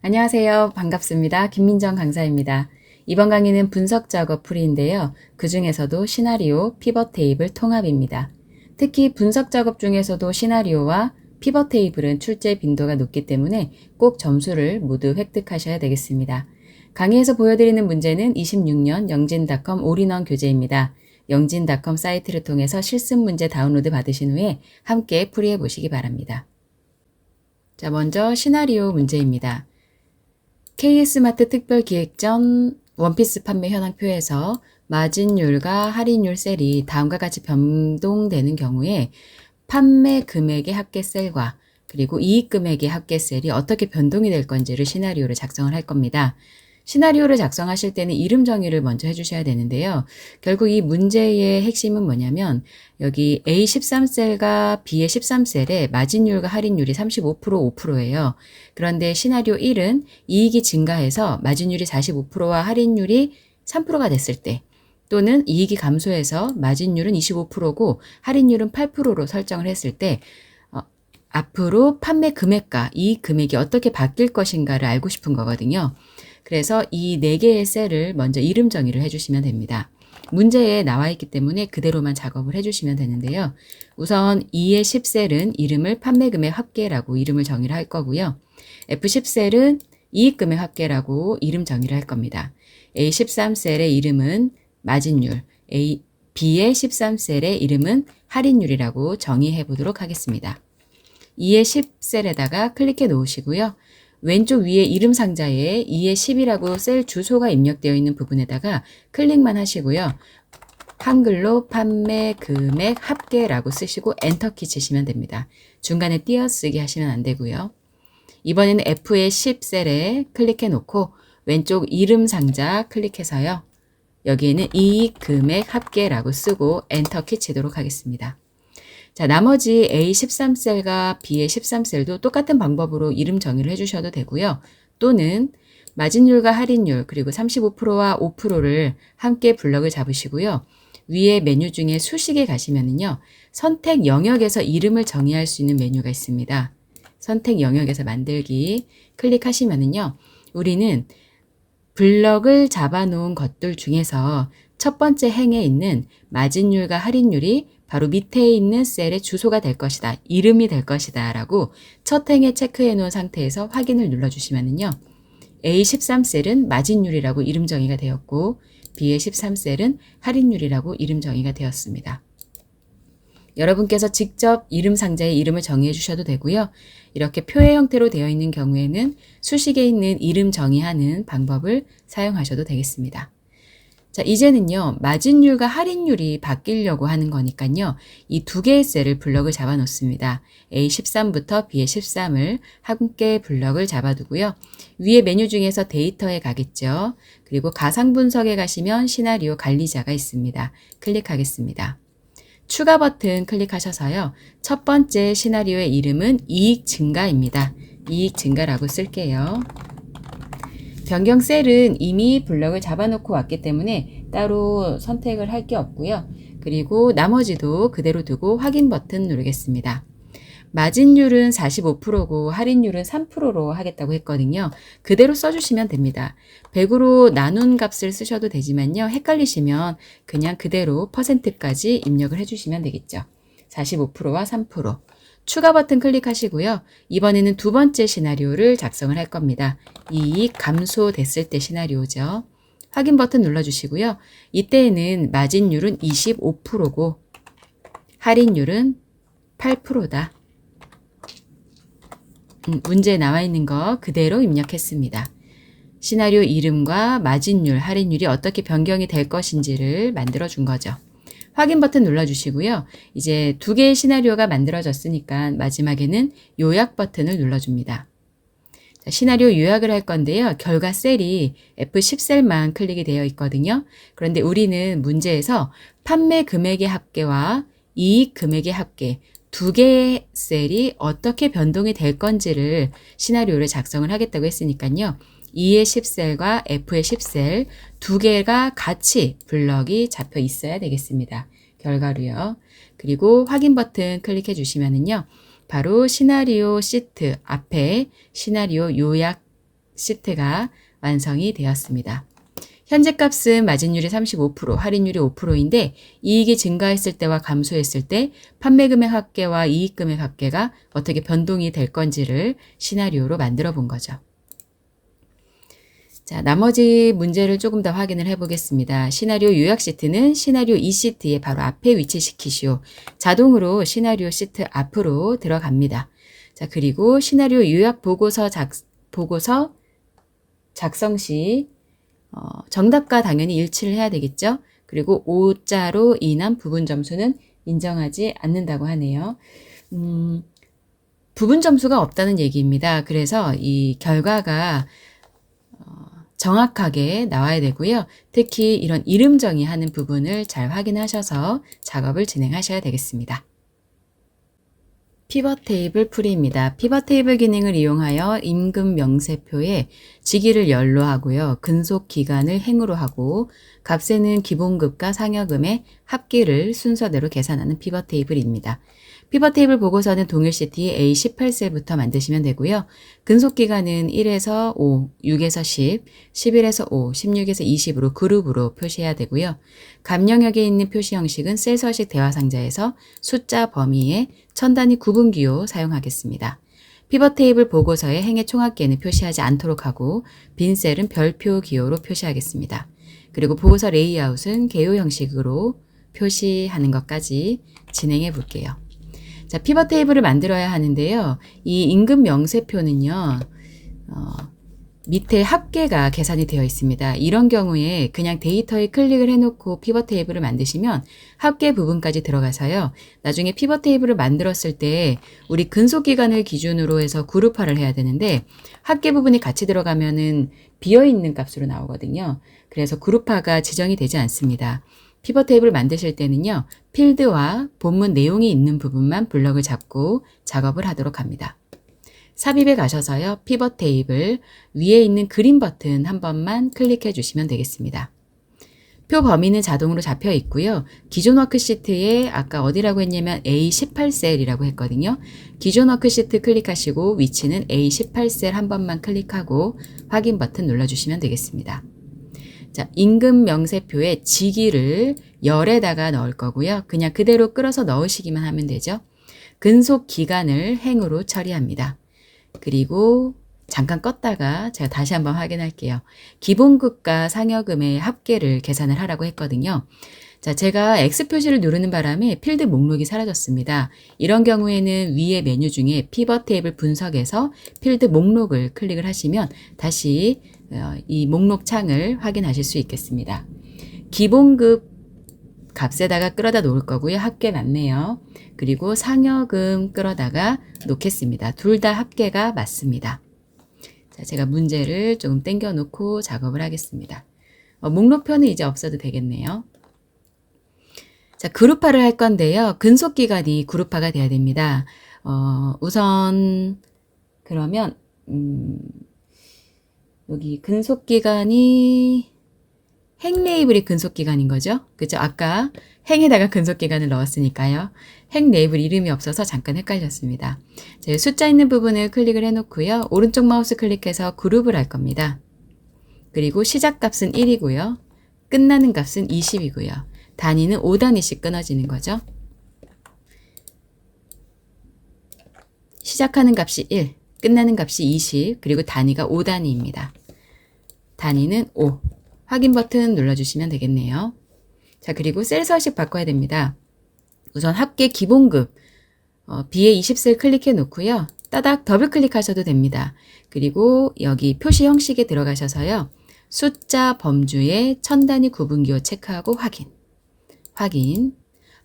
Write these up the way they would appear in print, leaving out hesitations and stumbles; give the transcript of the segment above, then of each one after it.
안녕하세요. 반갑습니다. 김민정 강사입니다. 이번 강의는 분석 작업 풀이인데요. 그 중에서도 시나리오, 피벗 테이블 통합입니다. 특히 분석 작업 중에서도 시나리오와 피벗 테이블은 출제 빈도가 높기 때문에 꼭 점수를 모두 획득하셔야 되겠습니다. 강의에서 보여드리는 문제는 26년 영진닷컴 올인원 교재입니다. 영진닷컴 사이트를 통해서 실습 문제 다운로드 받으신 후에 함께 풀이해 보시기 바랍니다. 자, 먼저 시나리오 문제입니다. KS마트 특별기획전 원피스 판매 현황표에서 마진율과 할인율 셀이 다음과 같이 변동되는 경우에 판매 금액의 합계셀과 그리고 이익 금액의 합계셀이 어떻게 변동이 될 건지를 시나리오를 작성을 할 겁니다. 시나리오를 작성하실 때는 이름 정의를 먼저 해주셔야 되는데요. 결국 이 문제의 핵심은 뭐냐면 여기 A13셀과 B13셀의 마진율과 할인율이 35%, 5%예요. 그런데 시나리오 1은 이익이 증가해서 마진율이 45%와 할인율이 3%가 됐을 때 또는 이익이 감소해서 마진율은 25%고 할인율은 8%로 설정을 했을 때 앞으로 판매 금액과 이익 금액이 어떻게 바뀔 것인가를 알고 싶은 거거든요. 그래서 이 4개의 셀을 먼저 이름 정의를 해주시면 됩니다. 문제에 나와 있기 때문에 그대로만 작업을 해주시면 되는데요. 우선 2의 10셀은 이름을 판매금액 합계라고 이름을 정의를 할 거고요. F10셀은 이익금액 합계라고 이름 정의를 할 겁니다. A13셀의 이름은 마진율, B의 13셀의 이름은 할인율이라고 정의해 보도록 하겠습니다. 2의 10셀에다가 클릭해 놓으시고요. 왼쪽 위에 이름 상자에 2의 10이라고 셀 주소가 입력되어 있는 부분에다가 클릭만 하시고요. 한글로 판매 금액 합계라고 쓰시고 엔터키 치시면 됩니다. 중간에 띄어쓰기 하시면 안 되고요. 이번에는 F의 10셀에 클릭해 놓고 왼쪽 이름 상자 클릭해서요. 여기에는 이익 금액 합계라고 쓰고 엔터키 치도록 하겠습니다. 자, 나머지 A13셀과 B의 13셀도 똑같은 방법으로 이름 정의를 해주셔도 되고요. 또는 마진율과 할인율 그리고 35%와 5%를 함께 블럭을 잡으시고요. 위에 메뉴 중에 수식에 가시면은요. 선택 영역에서 이름을 정의할 수 있는 메뉴가 있습니다. 선택 영역에서 만들기 클릭하시면은요. 우리는 블럭을 잡아놓은 것들 중에서 첫 번째 행에 있는 마진율과 할인율이 바로 밑에 있는 셀의 주소가 될 것이다. 이름이 될 것이다. 라고 첫 행에 체크해 놓은 상태에서 확인을 눌러주시면은요. A13셀은 마진율이라고 이름 정의가 되었고 B의 13셀은 할인율이라고 이름 정의가 되었습니다. 여러분께서 직접 이름 상자에 이름을 정의해 주셔도 되고요. 이렇게 표의 형태로 되어 있는 경우에는 수식에 있는 이름 정의하는 방법을 사용하셔도 되겠습니다. 자, 이제는요, 마진율과 할인율이 바뀌려고 하는 거니까요, 이 2개의 셀을 블럭을 잡아 놓습니다. A13부터 B의 13을 함께 블럭을 잡아두고요. 위에 메뉴 중에서 데이터에 가겠죠. 그리고 가상 분석에 가시면 시나리오 관리자가 있습니다. 클릭하겠습니다. 추가 버튼 클릭하셔서요. 첫 번째 시나리오의 이름은 이익 증가입니다. 이익 증가라고 쓸게요. 변경 셀은 이미 블럭을 잡아놓고 왔기 때문에 따로 선택을 할 게 없고요. 그리고 나머지도 그대로 두고 확인 버튼 누르겠습니다. 마진율은 45%고 할인율은 3%로 하겠다고 했거든요. 그대로 써주시면 됩니다. 100으로 나눈 값을 쓰셔도 되지만요. 헷갈리시면 그냥 그대로 %까지 입력을 해주시면 되겠죠. 45%와 3%. 추가 버튼 클릭하시고요. 이번에는 두 번째 시나리오를 작성을 할 겁니다. 이익 감소됐을 때 시나리오죠. 확인 버튼 눌러주시고요. 이때에는 마진율은 25%고 할인율은 8%다. 문제에 나와 있는 거 그대로 입력했습니다. 시나리오 이름과 마진율, 할인율이 어떻게 변경이 될 것인지를 만들어 준 거죠. 확인 버튼 눌러주시고요. 이제 2개의 시나리오가 만들어졌으니까 마지막에는 요약 버튼을 눌러줍니다. 자, 시나리오 요약을 할 건데요. 결과 셀이 F10셀만 클릭이 되어 있거든요. 그런데 우리는 문제에서 판매 금액의 합계와 이익 금액의 합계 2개의 셀이 어떻게 변동이 될 건지를 시나리오를 작성을 하겠다고 했으니까요. E의 10셀과 F의 10셀 2개가 같이 블럭이 잡혀 있어야 되겠습니다. 결과로요. 그리고 확인 버튼 클릭해 주시면은요. 바로 시나리오 시트 앞에 시나리오 요약 시트가 완성이 되었습니다. 현재 값은 마진율이 35%, 할인율이 5%인데 이익이 증가했을 때와 감소했을 때 판매 금액 합계와 이익 금액 합계가 어떻게 변동이 될 건지를 시나리오로 만들어 본 거죠. 자, 나머지 문제를 조금 더 확인을 해보겠습니다. 시나리오 요약 시트는 시나리오 2시트의 바로 앞에 위치시키시오. 자동으로 시나리오 시트 앞으로 들어갑니다. 자, 그리고 시나리오 요약 보고서 작성 시 정답과 당연히 일치를 해야 되겠죠. 그리고 5자로 인한 부분 점수는 인정하지 않는다고 하네요. 부분 점수가 없다는 얘기입니다. 그래서 이 결과가 정확하게 나와야 되고요. 특히 이런 이름 정의하는 부분을 잘 확인하셔서 작업을 진행하셔야 되겠습니다. 피벗 테이블 풀이입니다. 피벗 테이블 기능을 이용하여 임금 명세표에 직위를 열로 하고요. 근속 기간을 행으로 하고 값에는 기본급과 상여금의 합계를 순서대로 계산하는 피벗 테이블입니다. 피벗 테이블 보고서는 동일 시트에 A18셀부터 만드시면 되고요. 근속 기간은 1에서 5, 6에서 10, 11에서 5, 16에서 20으로 그룹으로 표시해야 되고요. 값 영역에 있는 표시 형식은 셀 서식 대화 상자에서 숫자 범위에 천 단위 구분 기호 사용하겠습니다. 피벗 테이블 보고서의 행의 총합계는 표시하지 않도록 하고 빈 셀은 별표 기호로 표시하겠습니다. 그리고 보고서 레이아웃은 개요 형식으로 표시하는 것까지 진행해 볼게요. 자, 피벗 테이블을 만들어야 하는데요. 이 임금 명세표는요. 밑에 합계가 계산이 되어 있습니다. 이런 경우에 그냥 데이터에 클릭을 해놓고 피벗 테이블을 만드시면 합계 부분까지 들어가서요. 나중에 피벗 테이블을 만들었을 때 우리 근속기간을 기준으로 해서 그룹화를 해야 되는데 합계 부분이 같이 들어가면은 비어있는 값으로 나오거든요. 그래서 그룹화가 지정이 되지 않습니다. 피벗 테이블 만드실 때는요. 필드와 본문 내용이 있는 부분만 블럭을 잡고 작업을 하도록 합니다. 삽입에 가셔서요. 피벗 테이블 위에 있는 그린 버튼 한 번만 클릭해 주시면 되겠습니다. 표 범위는 자동으로 잡혀 있고요. 기존 워크시트에 아까 어디라고 했냐면 A18셀이라고 했거든요. 기존 워크시트 클릭하시고 위치는 A18셀 한 번만 클릭하고 확인 버튼 눌러주시면 되겠습니다. 자, 임금 명세표에 직위를 열에다가 넣을 거고요. 그냥 그대로 끌어서 넣으시기만 하면 되죠. 근속 기간을 행으로 처리합니다. 그리고 잠깐 껐다가 제가 다시 한번 확인할게요. 기본급과 상여금의 합계를 계산을 하라고 했거든요. 자, 제가 X 표시를 누르는 바람에 필드 목록이 사라졌습니다. 이런 경우에는 위에 메뉴 중에 피벗 테이블 분석에서 필드 목록을 클릭을 하시면 다시 이 목록 창을 확인하실 수 있겠습니다. 기본급 값에다가 끌어다 놓을 거고요. 합계 맞네요. 그리고 상여금 끌어다가 놓겠습니다. 둘 다 합계가 맞습니다. 자, 제가 문제를 조금 당겨 놓고 작업을 하겠습니다. 목록표는 이제 없어도 되겠네요. 자, 그룹화를 할 건데요. 근속기간이 그룹화가 돼야 됩니다. 우선 그러면 여기 근속기간이 행 레이블이 근속기간인 거죠. 그죠? 아까 행에다가 근속기간을 넣었으니까요. 행 레이블 이름이 없어서 잠깐 헷갈렸습니다. 자, 숫자 있는 부분을 클릭을 해놓고요. 오른쪽 마우스 클릭해서 그룹을 할 겁니다. 그리고 시작값은 1이고요. 끝나는 값은 20이고요. 단위는 5단위씩 끊어지는 거죠. 시작하는 값이 1, 끝나는 값이 20, 그리고 단위가 5단위입니다. 단위는 5. 확인 버튼 눌러주시면 되겠네요. 자, 그리고 셀 서식 바꿔야 됩니다. 우선 합계 기본급 B에 20셀 클릭해 놓고요. 따닥 더블 클릭하셔도 됩니다. 그리고 여기 표시 형식에 들어가셔서요. 숫자 범주에 천 단위 구분기호 체크하고 확인.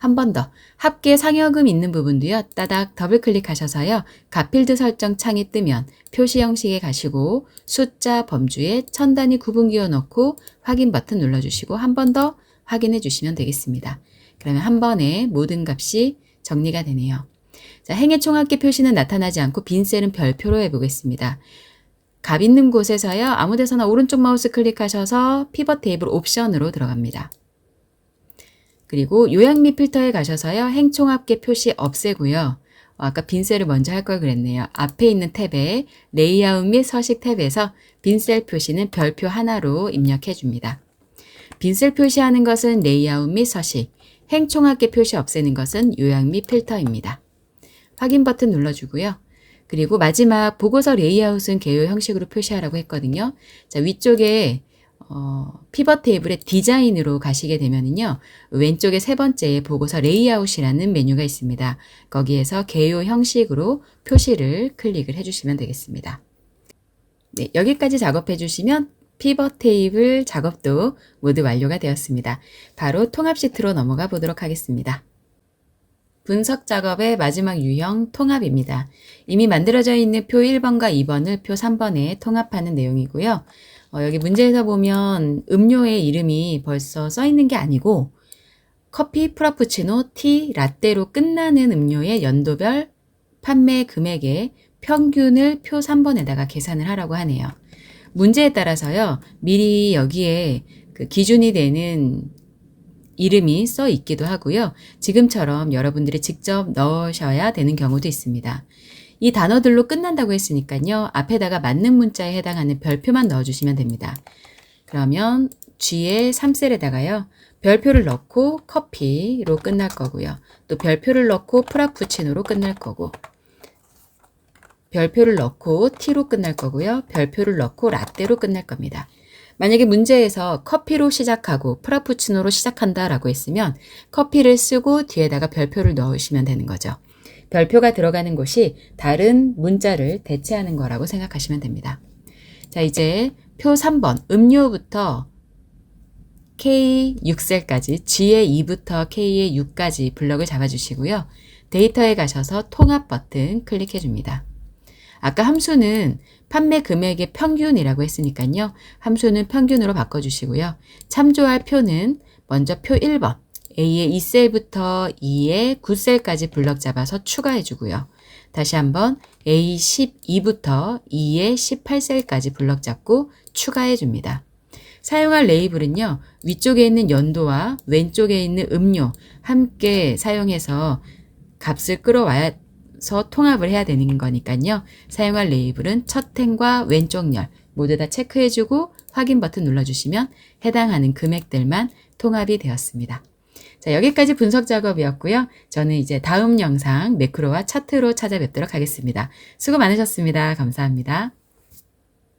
한 번 더. 합계 상여금 있는 부분도요. 따닥 더블 클릭하셔서요. 값필드 설정 창이 뜨면 표시 형식에 가시고 숫자 범주에 천 단위 구분기호 넣고 확인 버튼 눌러주시고 한 번 더 확인해 주시면 되겠습니다. 그러면 한 번에 모든 값이 정리가 되네요. 자, 행의 총합계 표시는 나타나지 않고 빈 셀은 별표로 해보겠습니다. 값 있는 곳에서요. 아무 데서나 오른쪽 마우스 클릭하셔서 피벗 테이블 옵션으로 들어갑니다. 그리고 요약 및 필터에 가셔서요. 행총합계 표시 없애고요. 아까 빈 셀을 먼저 할 걸 그랬네요. 앞에 있는 탭에 레이아웃 및 서식 탭에서 빈 셀 표시는 별표 하나로 입력해 줍니다. 빈 셀 표시하는 것은 레이아웃 및 서식, 행총합계 표시 없애는 것은 요약 및 필터입니다. 확인 버튼 눌러주고요. 그리고 마지막 보고서 레이아웃은 개요 형식으로 표시하라고 했거든요. 자, 위쪽에 피벗 테이블의 디자인으로 가시게 되면은요. 왼쪽에 세 번째에 보고서 레이아웃이라는 메뉴가 있습니다. 거기에서 개요 형식으로 표시를 클릭을 해주시면 되겠습니다. 네, 여기까지 작업해 주시면 피벗 테이블 작업도 모두 완료가 되었습니다. 바로 통합 시트로 넘어가 보도록 하겠습니다. 분석 작업의 마지막 유형 통합입니다. 이미 만들어져 있는 표 1번과 2번을 표 3번에 통합하는 내용이고요. 여기 문제에서 보면 음료의 이름이 벌써 써 있는 게 아니고 커피, 프라푸치노, 티, 라떼로 끝나는 음료의 연도별 판매 금액의 평균을 표 3번에다가 계산을 하라고 하네요. 문제에 따라서요. 미리 여기에 그 기준이 되는 이름이 써 있기도 하고요. 지금처럼 여러분들이 직접 넣으셔야 되는 경우도 있습니다. 이 단어들로 끝난다고 했으니까요. 앞에다가 맞는 문자에 해당하는 별표만 넣어주시면 됩니다. 그러면 G의 3셀에다가요. 별표를 넣고 커피로 끝날 거고요. 또 별표를 넣고 프라푸치노로 끝날 거고 별표를 넣고 T로 끝날 거고요. 별표를 넣고 라떼로 끝날 겁니다. 만약에 문제에서 커피로 시작하고 프라푸치노로 시작한다라고 했으면 커피를 쓰고 뒤에다가 별표를 넣으시면 되는 거죠. 별표가 들어가는 곳이 다른 문자를 대체하는 거라고 생각하시면 됩니다. 자, 이제 표 3번 음료부터 K 6셀까지 G의 2부터 K의 6까지 블럭을 잡아주시고요. 데이터에 가셔서 통합 버튼 클릭해 줍니다. 아까 함수는 판매 금액의 평균이라고 했으니까요. 함수는 평균으로 바꿔주시고요. 참조할 표는 먼저 표 1번 A의 2셀부터 E의 9셀까지 블럭 잡아서 추가해 주고요. 다시 한번 A 12부터 E의 18셀까지 블럭 잡고 추가해 줍니다. 사용할 레이블은요. 위쪽에 있는 연도와 왼쪽에 있는 음료 함께 사용해서 값을 끌어와야 통합을 해야 되는 거니까요. 사용할 레이블은 첫 행과 왼쪽 열 모두 다 체크해주고 확인 버튼 눌러주시면 해당하는 금액들만 통합이 되었습니다. 자, 여기까지 분석 작업이었고요. 저는 이제 다음 영상 매크로와 차트로 찾아뵙도록 하겠습니다. 수고 많으셨습니다. 감사합니다.